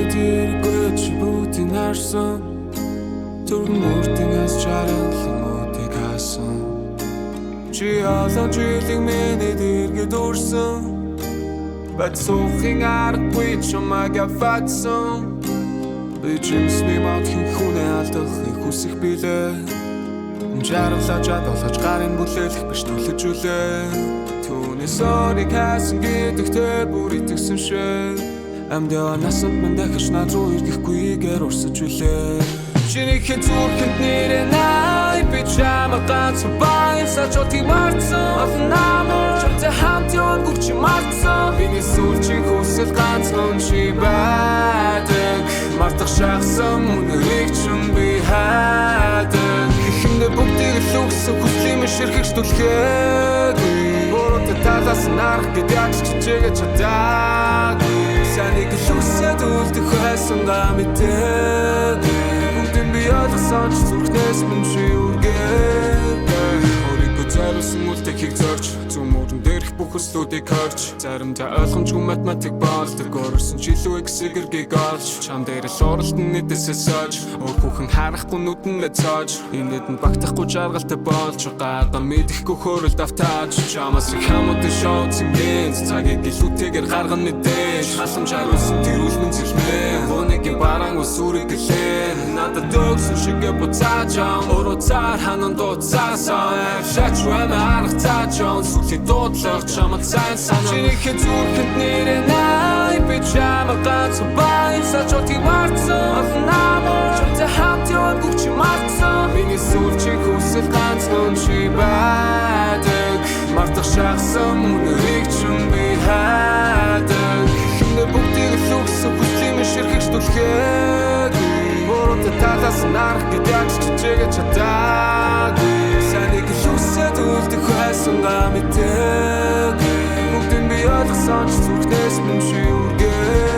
Тэргүй чи бүгдийг харсан Түргэн мөрдийн аз жаргал мөдийг хаасан Чи олон жилийн миний дэргэд өрсөн Бат суухын аргагүй чамайг аваадсан Би чимсний матхийн хүнээ алдахыг хүсэх билээ Жаргалаа жадуулж гарын бүлээлэх биш түлхэж үлээ Түүний сорыг хаасан гэдэгтээ бүр итгэсэн шээ Амьдаа насанд мань дахиж над руу ирэхгүй гэр урсаж үлээ Чиний зүрхэнд нэрээ най би чамайг ганцхан баярлаж отыг марцсан Олон намар чамтай хамт яваагүй чи марцсан Миний сүүлчийн хүсэл ганцхан чи байдаг Мартах шахсан мөнхийг чинь би хайдаг Ихэндээ бүгдийг л үгсэн хүслийн ширхэгч түлхээгүй Буруутай талаас нь арах гэд ягч чичээгээ чадаагүй Санийг л үсээд үлдэх хайсан га мэдээгүй Бүгдийг би ойлгосон ч зүрхнээс минь чи үргээд Өөрийгөө зориулсан үлдэхийг зорж Зүүн мөрөн дээрх бүх өслүүдийг харж Заримдаа ойлгомжгүй математик болдог Өөрсөн жилүү эксэгэргийг олж Чам дээр л уралдан нэдэсээ сож Өөр хүүхэн харахгүй нүднээ цоож Инээд нь багтахгүй жаргалтай болж Гаргаа мэдэхгүй хөрөлд автааж Чамаас их хамаатай шоуцэн гэнц Цагийг илүүтэйгээр гарган мэдээж Халамж харуулсан тэр үлмэн зэлмээ Гунигийн бараан ус үрэг гэлээ Надад дөгсөн шигээ буцааж Өөрөө цаар ханан дууцаасан Шач рэмэ арах цаачон Сүлийн дуудлах чамд сайн санан Чиний зүрхэнд нэрээ най Би чамайг ганцхан баярлаж отыг марцсан Олон намар чамтай хамт яваагүй чи марцсан Миний сүүлчийн хүсэл ганцхан чи байдаг Мартах шахсан мөнхийг чинь би хайдаг Ихэндээ бүгдийг л үгсэн хүслийн ширхэгч түлхээгүй Буруутай талаас нь арах гэд ягч чичээгээ чадаагүй Санийг л үсээд үлдэх хайсан га мэдээгүй Бүгдийг би ойлгосон ч зүрхнээс минь чи үргээд